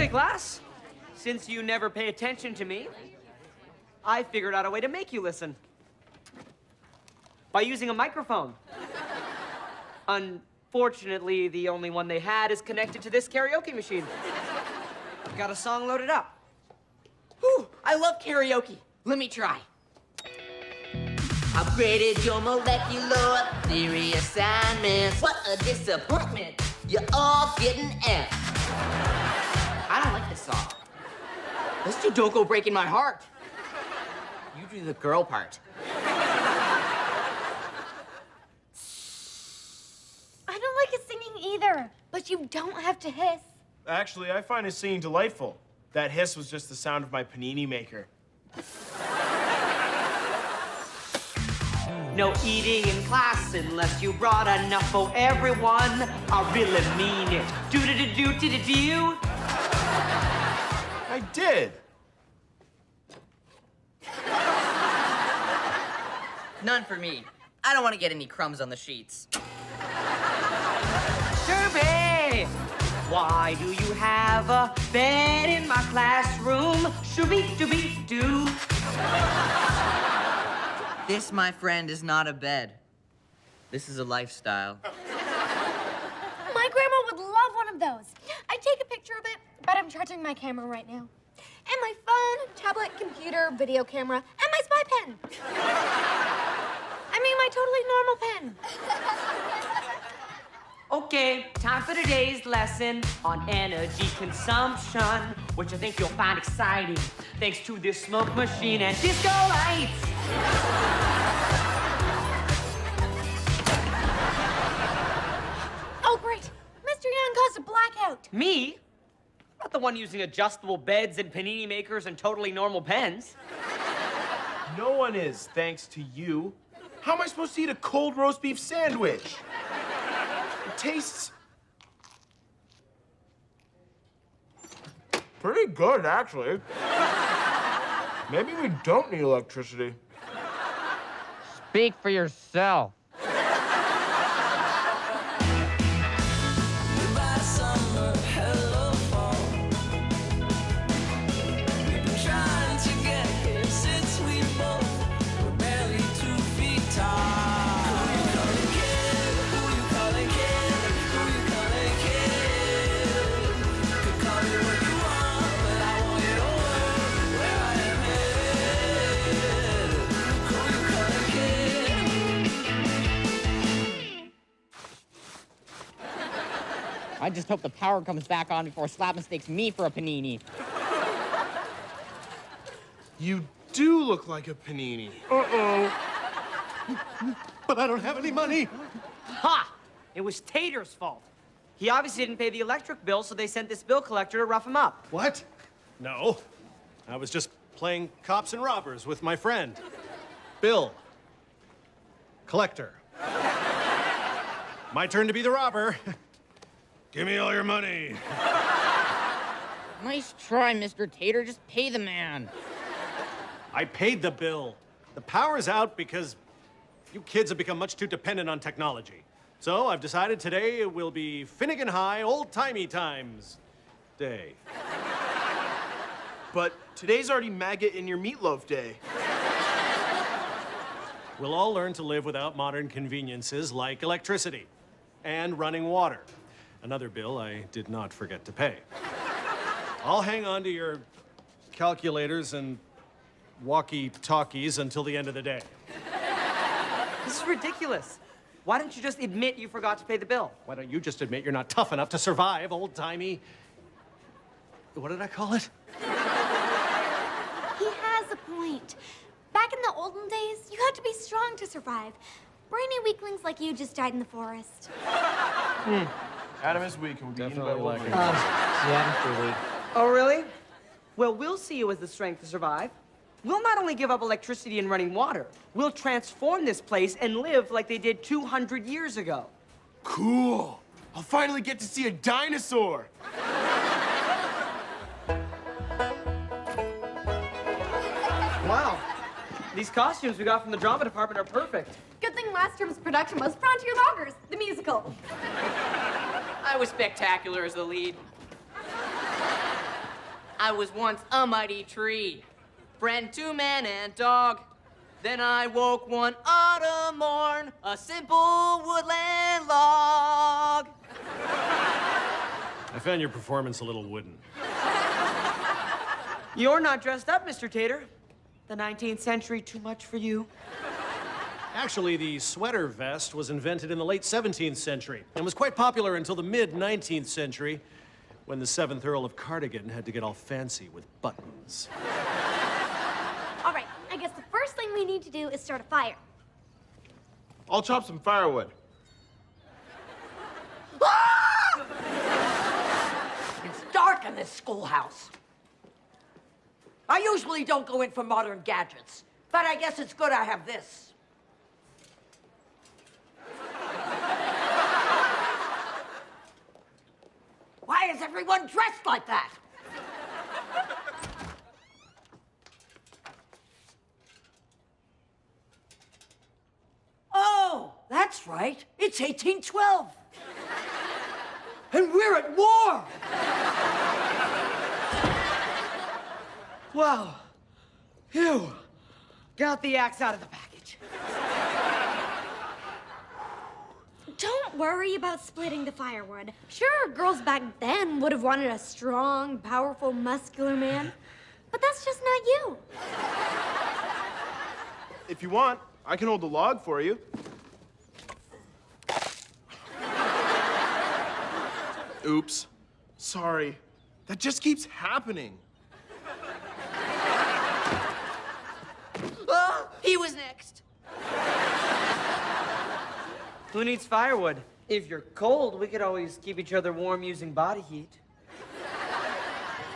Okay, class. Since you never pay attention to me, I figured out a way to make you listen. By using a microphone. Unfortunately, the only one they had is connected to this karaoke machine. I've got a song loaded up. Whew, I love karaoke. Let me try. Upgraded your molecular theory assignments. What a disappointment. You're all getting F. I don't like this song. Let's do Don't Go Breaking My Heart. You do the girl part. I don't like his singing either, but you don't have to hiss. Actually, I find his singing delightful. That hiss was just the sound of my panini maker. No eating in class unless you brought enough for everyone. I really mean it. Do-do-do-do-do-do-do. I did. None for me. I don't want to get any crumbs on the sheets. Derby! Why do you have a bed in my classroom? Shooby-dooby-doo. This, my friend, is not a bed. This is a lifestyle. My grandma would love one of those. I'd take a picture of it, but I'm charging my camera right now. And my phone, tablet, computer, video camera, and my spy pen. I mean, my totally normal pen. Okay, time for today's lesson on energy consumption, which I think you'll find exciting, thanks to this smoke machine and disco lights. Oh, great. Mr. Young caused a blackout. Me? Not the one using adjustable beds and panini makers and totally normal pens. No one is, thanks to you. How am I supposed to eat a cold roast beef sandwich? It tastes pretty good, actually. Maybe we don't need electricity. Speak for yourself. I just hope the power comes back on before Slap mistakes me for a panini. You do look like a panini. Uh-oh. But I don't have any money. Ha! It was Tater's fault. He obviously didn't pay the electric bill, so they sent this bill collector to rough him up. What? No. I was just playing cops and robbers with my friend. Bill. Collector. My turn to be the robber. Give me all your money. Nice try, Mr. Tater. Just pay the man. I paid the bill. The power's out because you kids have become much too dependent on technology. So I've decided today will be Finnegan High old-timey times day. But today's already maggot in your meatloaf day. We'll all learn to live without modern conveniences like electricity and running water. Another bill I did not forget to pay. I'll hang on to your calculators and walkie-talkies until the end of the day. This is ridiculous. Why don't you just admit you forgot to pay the bill? Why don't you just admit you're not tough enough to survive old-timey... What did I call it? He has a point. Back in the olden days, you had to be strong to survive. Brainy weaklings like you just died in the forest. Adam is weak and will be eaten by Definitely like Wolverine. it. Yeah, I'm weak. Oh, really? Well, we'll see you as the strength to survive. We'll not only give up electricity and running water, we'll transform this place and live like they did 200 years ago. Cool. I'll finally get to see a dinosaur. Wow. These costumes we got from the drama department are perfect. Good thing last term's production was Frontier Loggers, the musical. I was spectacular as the lead. I was once a mighty tree, friend to man and dog. Then I woke one autumn morn, a simple woodland log. I found your performance a little wooden. You're not dressed up, Mr. Tater. The 19th century too much for you? Actually, the sweater vest was invented in the late 17th century and was quite popular until the mid-19th century, when the 7th Earl of Cardigan had to get all fancy with buttons. All right, I guess the first thing we need to do is start a fire. I'll chop some firewood. It's dark in this schoolhouse. I usually don't go in for modern gadgets, but I guess it's good I have this. Why is everyone dressed like that? Oh, that's right. It's 1812. And we're at war. Wow. Phew. Got the axe out of the package. Don't worry about splitting the firewood. Sure, girls back then would have wanted a strong, powerful, muscular man, but that's just not you. If you want, I can hold the log for you. Oops. Sorry. That just keeps happening. Oh, he was next. Who needs firewood? If you're cold, we could always keep each other warm using body heat.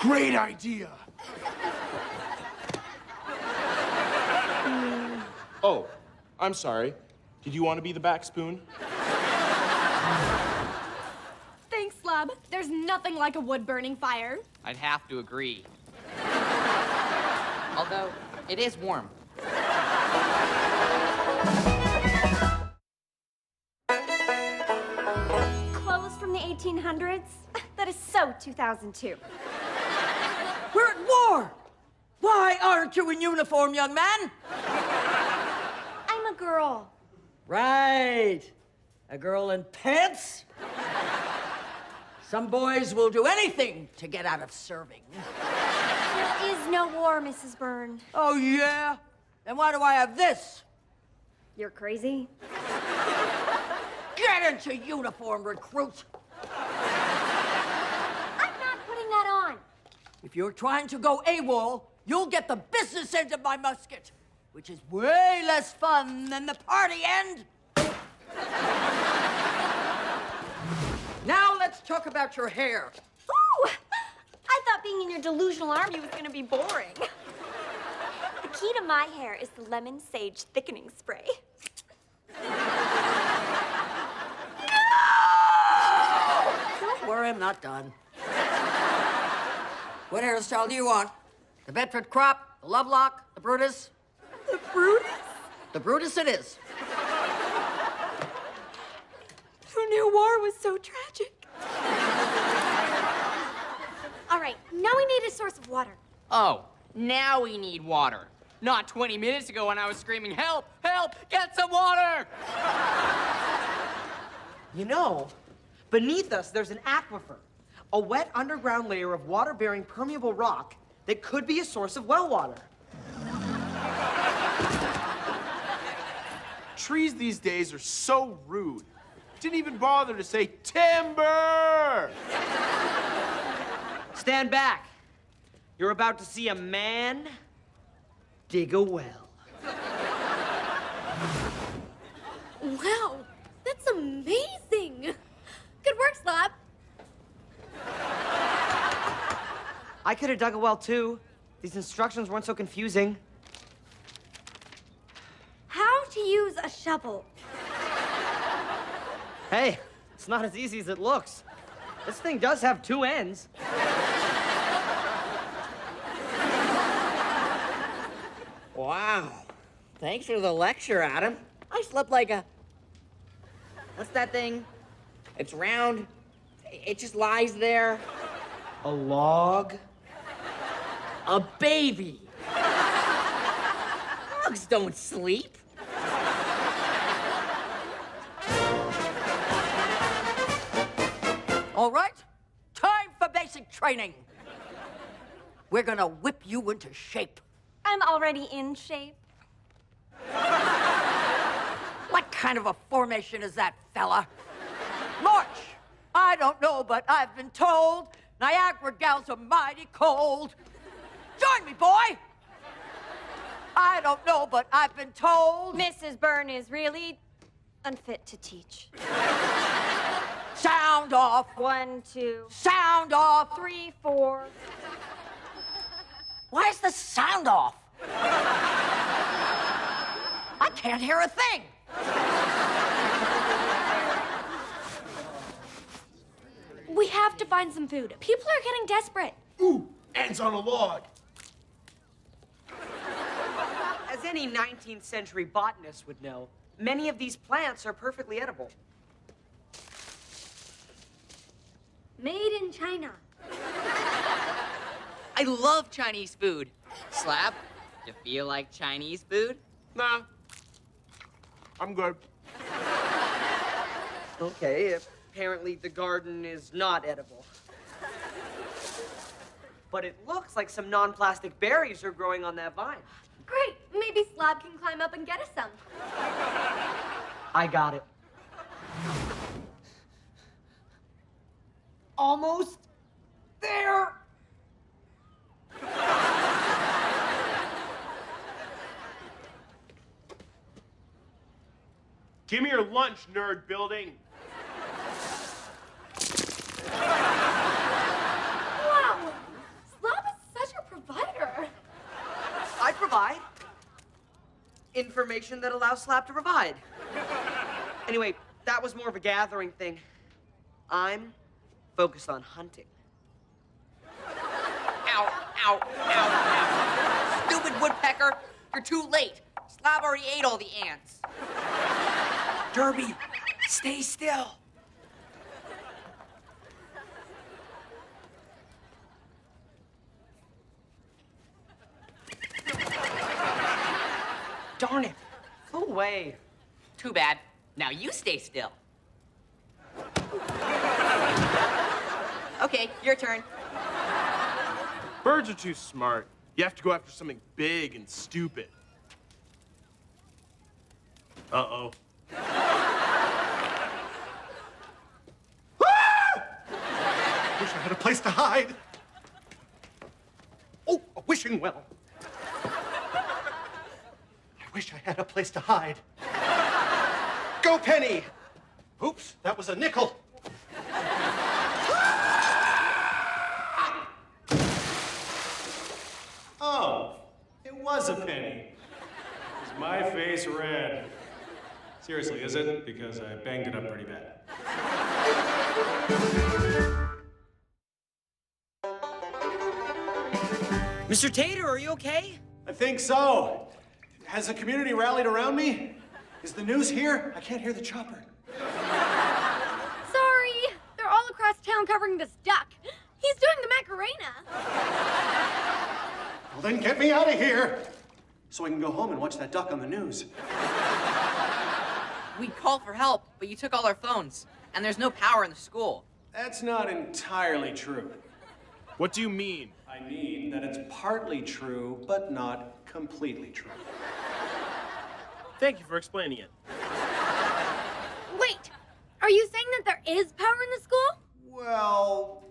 Great idea. Oh, I'm sorry. Did you want to be the back spoon? Thanks, Slub. There's nothing like a wood-burning fire. I'd have to agree. Although, it is warm. Clothes from the 1800s? That is so 2002. We're at war. Why aren't you in uniform, young man? I'm a girl. Right. A girl in pants? Some boys will do anything to get out of serving. There is no war, Mrs. Byrne. Oh, yeah? Then why do I have this? You're crazy? Get into uniform, recruit. I'm not putting that on. If you're trying to go AWOL, you'll get the business end of my musket, which is way less fun than the party end. Now let's talk about your hair. Ooh! I thought being in your delusional army was gonna be boring. The key to my hair is the lemon sage thickening spray. Don't worry, I'm not done. What hairstyle do you want? The Bedford crop, the love lock, the Brutus? The Brutus? The Brutus it is. Who knew war was so tragic? All right, now we need a source of water. Oh, now we need water. Not 20 minutes ago when I was screaming, help, help, get some water! You know, beneath us there's an aquifer, a wet underground layer of water-bearing permeable rock that could be a source of well water. Trees these days are so rude. Didn't even bother to say timber! Stand back. You're about to see a man dig a well. Wow, that's amazing. Good work, Slab. I could have dug a well too. These instructions weren't so confusing. How to use a shovel. Hey, it's not as easy as it looks. This thing does have two ends. Wow. Thanks for the lecture, Adam. I slept like a... What's that thing? It's round. It just lies there. A log? A baby. Dogs don't sleep. All right, time for basic training. We're gonna whip you into shape. I'm already in shape. What kind of a formation is that, fella? March! I don't know, but I've been told Niagara gals are mighty cold. Join me, boy! I don't know, but I've been told... Mrs. Byrne is really unfit to teach. Sound off! 1, 2, Sound off! 3, 4. Why is the sound off? I can't hear a thing. We have to find some food. People are getting desperate. Ooh, ants on a log. As any 19th century botanist would know, many of these plants are perfectly edible. Made in China. I love Chinese food. Slap, you feel like Chinese food? Nah, I'm good. Okay, apparently the garden is not edible. But it looks like some non-plastic berries are growing on that vine. Great. Maybe Slab can climb up and get us some. I got it. Almost there. Give me your lunch, nerd building. Wow. Slab is such a provider. I provide information that allows Slap to provide. Anyway, that was more of a gathering thing. I'm focused on hunting. Ow, ow, ow, ow. Stupid woodpecker, you're too late. Slab already ate all the ants. Derby, stay still. Darn it. Go away. Too bad. Now you stay still. Okay, your turn. Birds are too smart. You have to go after something big and stupid. Uh-oh. Wish I had a place to hide. Oh, a wishing well. I wish I had a place to hide. Go, Penny! Oops, that was a nickel. Oh, it was a penny. Is my face red? Seriously, is it? Because I banged it up pretty bad. Mr. Tater, are you okay? I think so. Has the community rallied around me? Is the news here? I can't hear the chopper. Sorry. They're all across town covering this duck. He's doing the Macarena. Well, then get me out of here so I can go home and watch that duck on the news. We called for help, but you took all our phones. And there's no power in the school. That's not entirely true. What do you mean? I mean that it's partly true, but not completely true. Thank you for explaining it. Wait. Are you saying that there is power in the school? Well,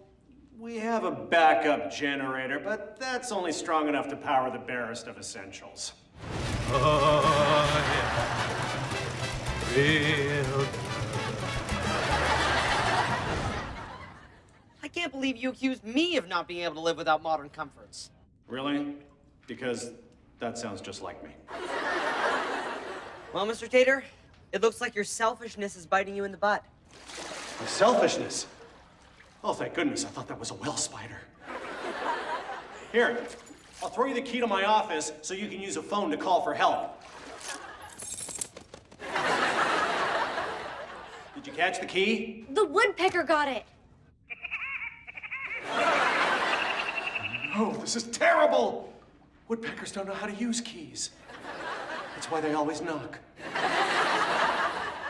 we have a backup generator, but that's only strong enough to power the barest of essentials. I can't believe you accused me of not being able to live without modern comforts. Really? Because that sounds just like me. Well, Mr. Tater, it looks like your selfishness is biting you in the butt. My selfishness? Oh, thank goodness, I thought that was a well spider. Here, I'll throw you the key to my office so you can use a phone to call for help. Did you catch the key? The woodpecker got it. Oh, this is terrible! Woodpeckers don't know how to use keys. That's why they always knock.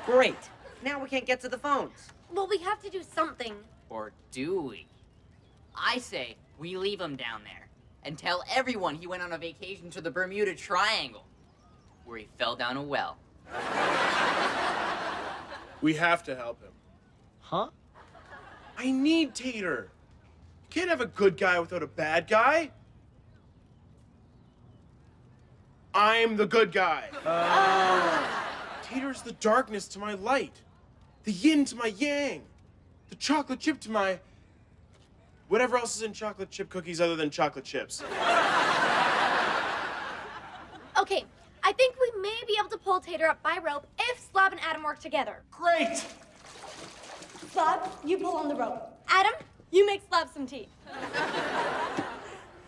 Great. Now we can't get to the phones. Well, we have to do something. Or do we? I say we leave him down there and tell everyone he went on a vacation to the Bermuda Triangle, where he fell down a well. We have to help him. Huh? I need Tater. You can't have a good guy without a bad guy. I'm the good guy. Tater's the darkness to my light, the yin to my yang, the chocolate chip to my... whatever else is in chocolate chip cookies other than chocolate chips. Okay, I think we may be able to pull Tater up by rope if Slab and Adam work together. Great! Slab, you pull on the rope. Adam, you make Slab some tea.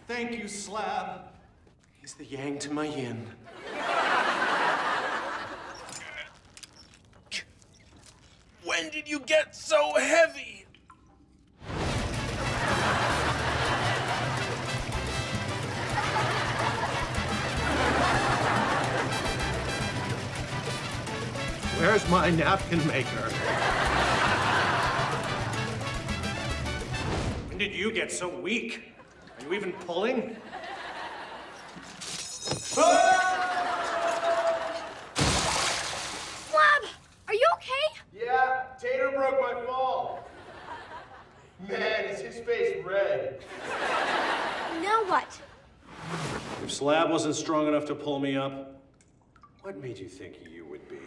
Thank you, Slab. He's the yang to my yin. When did you get so heavy? Where's my napkin maker? When did you get so weak? Are you even pulling? Slab, are you okay? Yeah, Tater broke my fall. Man, is his face red. Now what? If Slab wasn't strong enough to pull me up, what made you think you would be?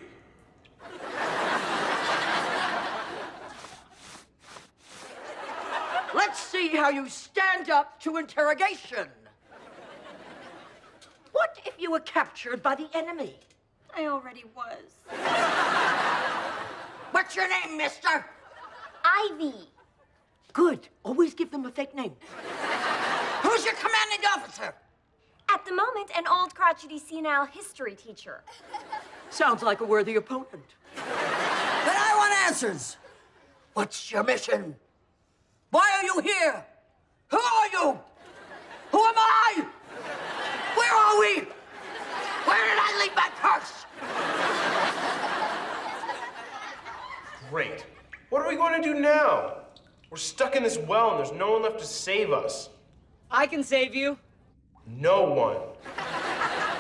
Let's see how you stand up to interrogation. What if you were captured by the enemy? I already was. What's your name, mister? Ivy. Good. Always give them a fake name. Who's your commanding officer? At the moment, an old crotchety senile history teacher. Sounds like a worthy opponent. But I want answers. What's your mission? Why are you here? Who are you? Who am I? Where are we? Where did I leave my purse? Great. What are we going to do now? We're stuck in this well and there's no one left to save us. I can save you. No one.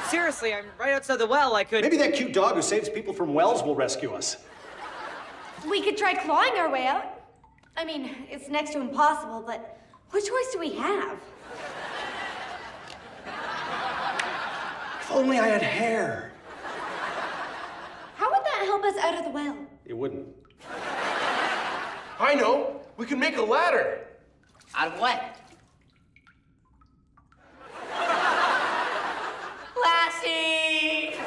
Seriously, I'm right outside the well. I could... Maybe that cute dog who saves people from wells will rescue us. We could try clawing our way out. I mean, it's next to impossible, but what choice do we have? If only I had hair. How would that help us out of the well? It wouldn't. I know. We can make a ladder. Out of what? Lassie!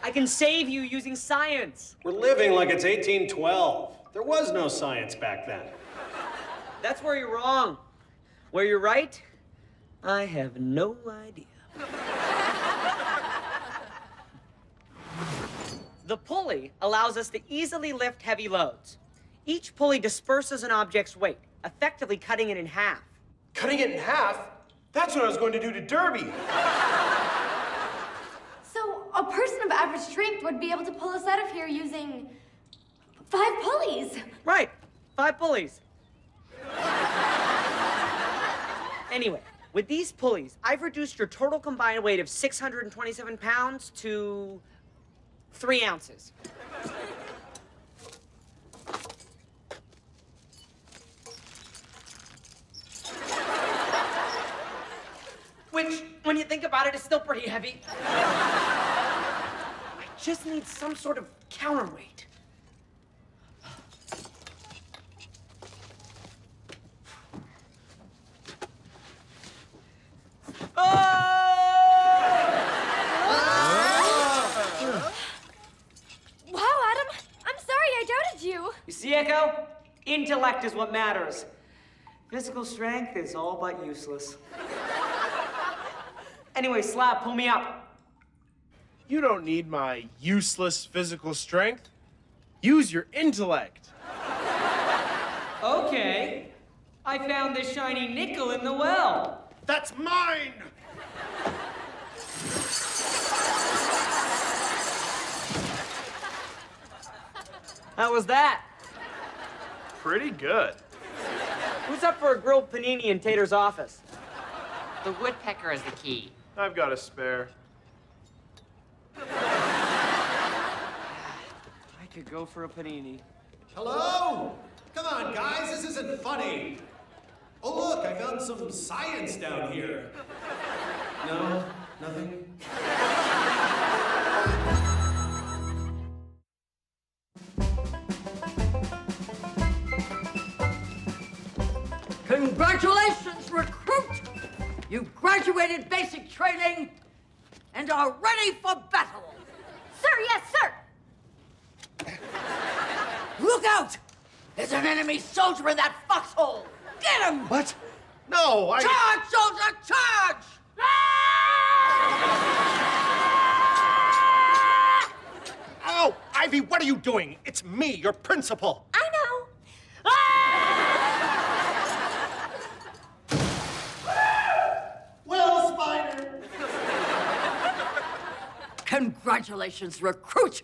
I can save you using science. We're living like it's 1812. There was no science back then. That's where you're wrong. Where you're right, I have no idea. The pulley allows us to easily lift heavy loads. Each pulley disperses an object's weight, effectively cutting it in half. Cutting it in half? That's what I was going to do to Derby. So a person of average strength would be able to pull us out of here using 5 pulleys. Right, 5 pulleys. Anyway, with these pulleys, I've reduced your total combined weight of 627 pounds to 3 ounces. Which, when you think about it, is still pretty heavy. I just need some sort of counterweight. Wow, Adam, I'm sorry I doubted you. You see, Echo? Intellect is what matters. Physical strength is all but useless. Anyway, Slab, pull me up. You don't need my useless physical strength. Use your intellect. Okay. I found this shiny nickel in the well. That's mine! How was that? Pretty good. Who's up for a grilled panini in Tater's office? The woodpecker is the key. I've got a spare. I could go for a panini. Hello? Come on, guys, this isn't funny. Oh, look, I found some science down here. No? Nothing? Congratulations, recruit! You graduated basic training and are ready for battle. Sir, yes, sir. Look out! There's an enemy soldier in that foxhole! Get him! What? No, I... Charge, soldier, charge! Oh, Ivy, what are you doing? It's me, your principal. I know. Well, Spider. Congratulations, recruit!